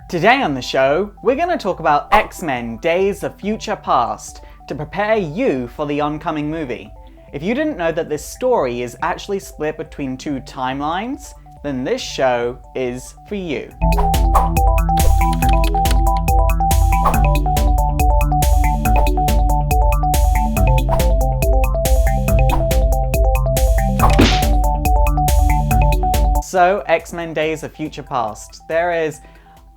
Today on the show, we're going to talk about X-Men Days of Future Past to prepare you for the oncoming movie. If you didn't know that this story is actually split between two timelines, then this show is for you. So, X-Men Days of Future Past. There is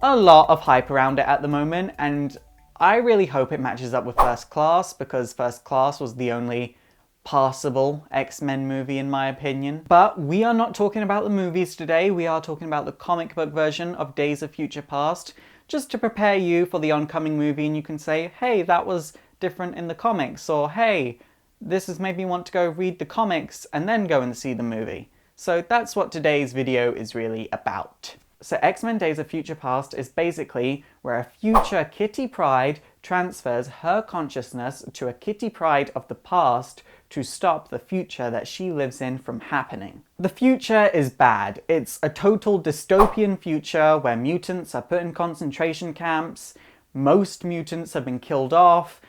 a lot of hype around it at the moment, and I really hope it matches up with First Class, because First Class was the only passable X-Men movie in my opinion. But we are not talking about the movies today, we are talking about the comic book version of Days of Future Past, just to prepare you for the oncoming movie, and you can say, hey, that was different in the comics, or hey, this has made me want to go read the comics and then go and see the movie. So that's what today's video is really about. So X-Men Days of Future Past is basically where a future Kitty Pryde transfers her consciousness to a Kitty Pryde of the past to stop the future that she lives in from happening. The future is bad. It's a total dystopian future where mutants are put in concentration camps, most mutants have been killed off,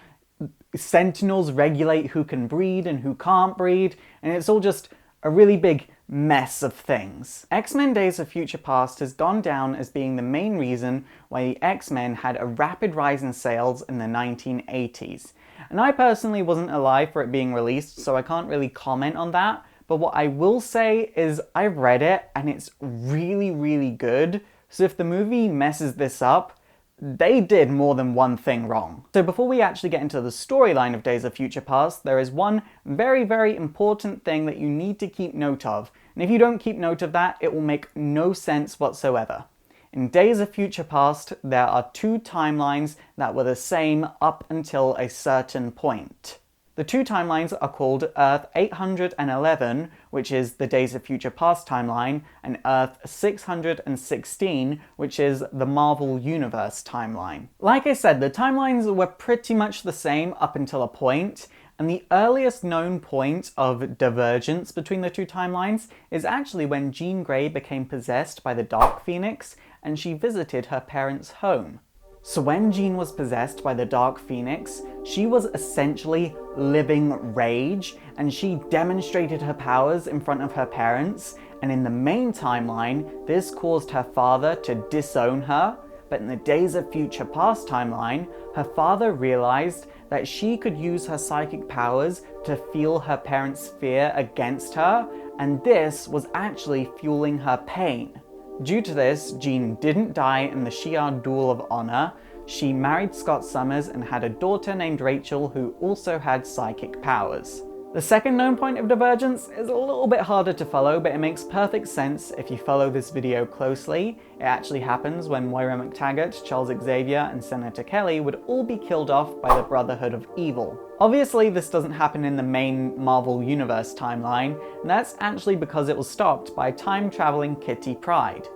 Sentinels regulate who can breed and who can't breed, and it's all just a really big mess of things. X-Men Days of Future Past has gone down as being the main reason why the X-Men had a rapid rise in sales in the 1980s. And I personally wasn't alive for it being released, so I can't really comment on that, but what I will say is I've read it and it's really, really good, so if the movie messes this up, they did more than one thing wrong. So before we actually get into the storyline of Days of Future Past, there is one very, very important thing that you need to keep note of. And if you don't keep note of that, it will make no sense whatsoever. In Days of Future Past, there are two timelines that were the same up until a certain point. The two timelines are called Earth 811, which is the Days of Future Past timeline, and Earth 616, which is the Marvel Universe timeline. Like I said, the timelines were pretty much the same up until a point, and the earliest known point of divergence between the two timelines is actually when Jean Grey became possessed by the Dark Phoenix and she visited her parents' home. So when Jean was possessed by the Dark Phoenix, she was essentially living rage, and she demonstrated her powers in front of her parents, and in the main timeline, this caused her father to disown her, but in the Days of Future Past timeline, her father realized that she could use her psychic powers to feel her parents' fear against her, and this was actually fueling her pain. Due to this, Jean didn't die in the Shi'ar Duel of Honor. She married Scott Summers and had a daughter named Rachel who also had psychic powers. The second known point of divergence is a little bit harder to follow, but it makes perfect sense if you follow this video closely. It actually happens when Moira McTaggart, Charles Xavier, and Senator Kelly would all be killed off by the Brotherhood of Evil. Obviously, this doesn't happen in the main Marvel Universe timeline, and that's actually because it was stopped by time-traveling Kitty Pryde.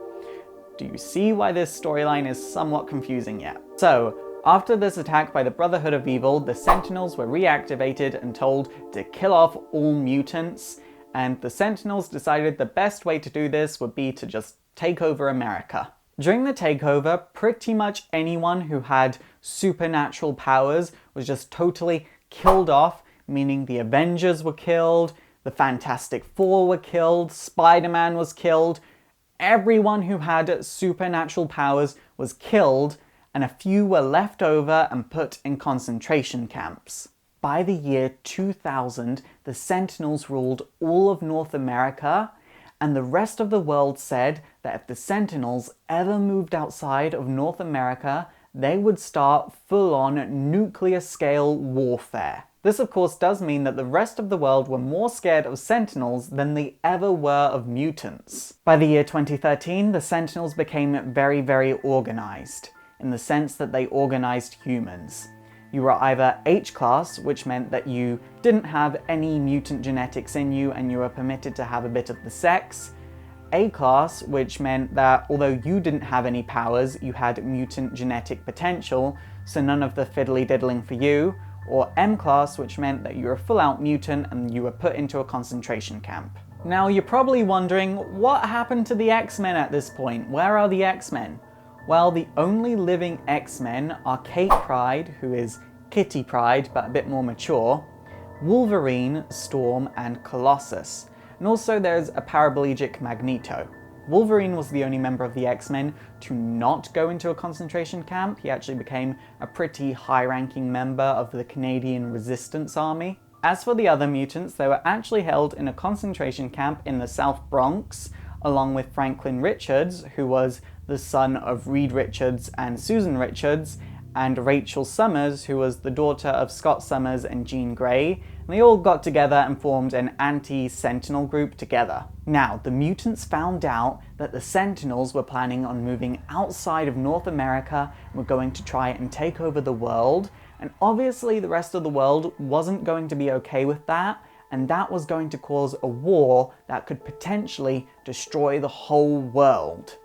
Do you see why this storyline is somewhat confusing yet? So, after this attack by the Brotherhood of Evil, the Sentinels were reactivated and told to kill off all mutants, and the Sentinels decided the best way to do this would be to just take over America. During the takeover, pretty much anyone who had supernatural powers was just totally killed off, meaning the Avengers were killed, the Fantastic Four were killed, Spider-Man was killed, everyone who had supernatural powers was killed, and a few were left over and put in concentration camps. By the year 2000, the Sentinels ruled all of North America, and the rest of the world said that if the Sentinels ever moved outside of North America, they would start full-on nuclear-scale warfare. This of course does mean that the rest of the world were more scared of Sentinels than they ever were of mutants. By the year 2013, the Sentinels became very, very organized, in the sense that they organized humans. You were either H-class, which meant that you didn't have any mutant genetics in you and you were permitted to have a bit of the sex, A-class, which meant that although you didn't have any powers, you had mutant genetic potential, so none of the fiddly-diddling for you, or M-class, which meant that you were a full-out mutant and you were put into a concentration camp. Now you're probably wondering, what happened to the X-Men at this point? Where are the X-Men? while the only living X-Men are Kate Pryde, who is Kitty Pryde but a bit more mature, Wolverine, Storm, and Colossus. And also there's a paraplegic Magneto. Wolverine was the only member of the X-Men to not go into a concentration camp. He actually became a pretty high-ranking member of the Canadian Resistance Army. As for the other mutants, they were actually held in a concentration camp in the South Bronx, along with Franklin Richards, who was the son of Reed Richards and Susan Richards, and Rachel Summers, who was the daughter of Scott Summers and Jean Grey, and they all got together and formed an anti-Sentinel group together. Now, the mutants found out that the Sentinels were planning on moving outside of North America and were going to try and take over the world, and obviously the rest of the world wasn't going to be okay with that, and that was going to cause a war that could potentially destroy the whole world.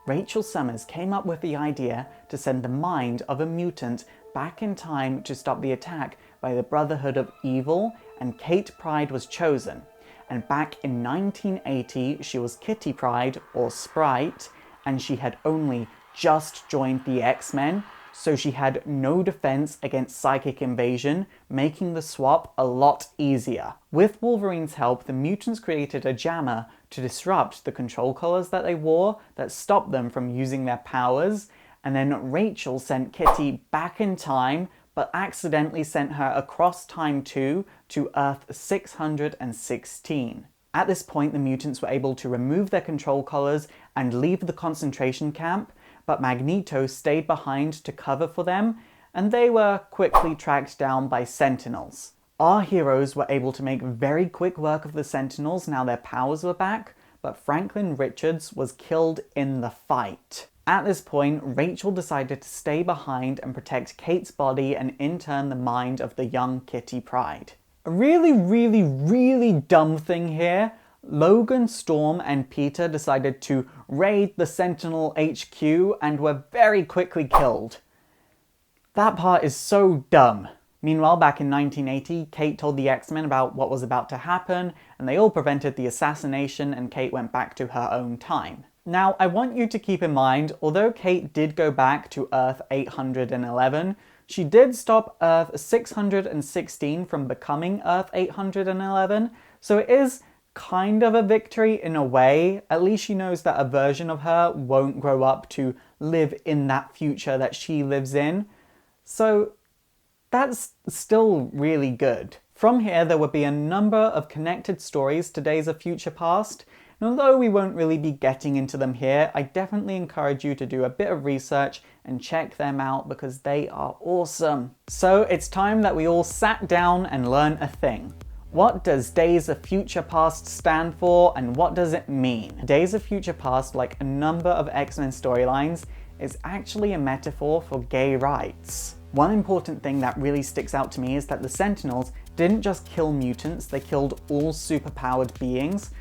Rachel Summers came up with the idea to send the mind of a mutant back in time to stop the attack by the Brotherhood of Evil, and Kate Pryde was chosen. And back in 1980, she was Kitty Pryde, or Sprite, and she had only just joined the X-Men, so she had no defense against psychic invasion, making the swap a lot easier. With Wolverine's help, the mutants created a jammer to disrupt the control collars that they wore that stopped them from using their powers, and then Rachel sent Kitty back in time, but accidentally sent her across time too, to Earth 616. At this point, the mutants were able to remove their control collars and leave the concentration camp, but Magneto stayed behind to cover for them, and they were quickly tracked down by Sentinels. Our heroes were able to make very quick work of the Sentinels now their powers were back, but Franklin Richards was killed in the fight. At this point, Rachel decided to stay behind and protect Kate's body and in turn the mind of the young Kitty Pryde. A really dumb thing here. Logan, Storm, and Peter decided to raid the Sentinel HQ and were very quickly killed. That part is so dumb. Meanwhile, back in 1980, Kate told the X-Men about what was about to happen, and they all prevented the assassination, and Kate went back to her own time. Now, I want you to keep in mind, although Kate did go back to Earth 811, she did stop Earth 616 from becoming Earth 811, so it is kind of a victory in a way. At least she knows that a version of her won't grow up to live in that future that she lives in. So that's still really good. From here, there would be a number of connected stories to Days of Future Past. And although we won't really be getting into them here, I definitely encourage you to do a bit of research and check them out because they are awesome. So it's time that we all sat down and learn a thing. What does Days of Future Past stand for, and what does it mean? Days of Future Past, like a number of X-Men storylines, is actually a metaphor for gay rights. One important thing that really sticks out to me is that the Sentinels didn't just kill mutants, they killed all superpowered beings,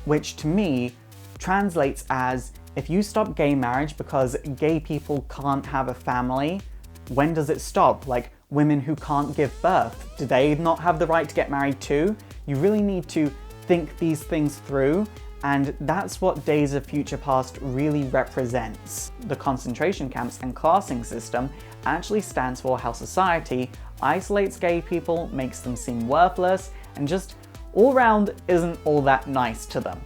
which to me translates as, if you stop gay marriage because gay people can't have a family, when does it stop? Like, women who can't give birth, do they not have the right to get married too? You really need to think these things through, and that's what Days of Future Past really represents. The concentration camps and classing system actually stands for how society isolates gay people, makes them seem worthless, and just all round isn't all that nice to them.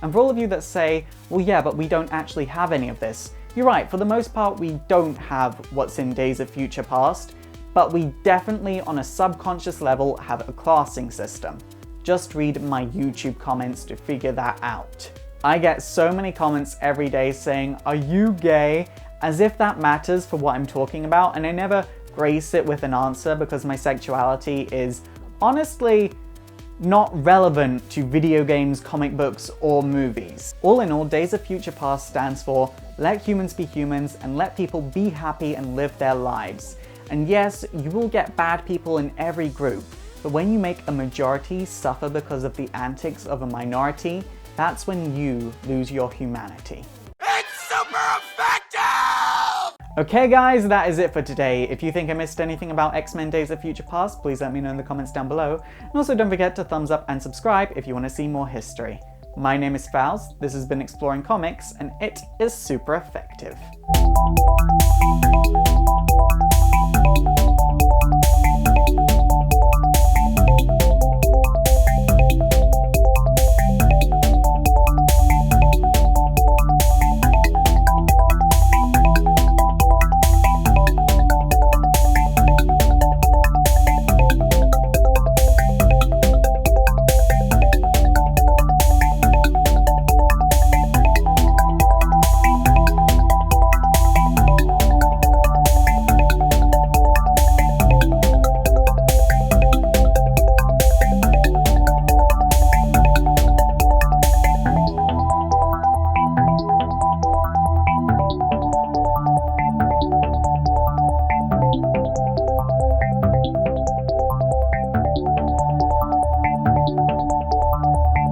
And for all of you that say, well yeah, but we don't actually have any of this, you're right, for the most part we don't have what's in Days of Future Past, but we definitely on a subconscious level have a classing system. Just read my YouTube comments to figure that out. I get so many comments every day saying, "Are you gay?" as if that matters for what I'm talking about, and I never grace it with an answer because my sexuality is honestly not relevant to video games, comic books, or movies. All in all, Days of Future Past stands for let humans be humans and let people be happy and live their lives. And yes, you will get bad people in every group, but when you make a majority suffer because of the antics of a minority, that's when you lose your humanity. It's super effective! Okay guys, that is it for today. If you think I missed anything about X-Men Days of Future Past, please let me know in the comments down below. And also don't forget to thumbs up and subscribe if you want to see more history. My name is Faust, this has been Exploring Comics, and it is super effective.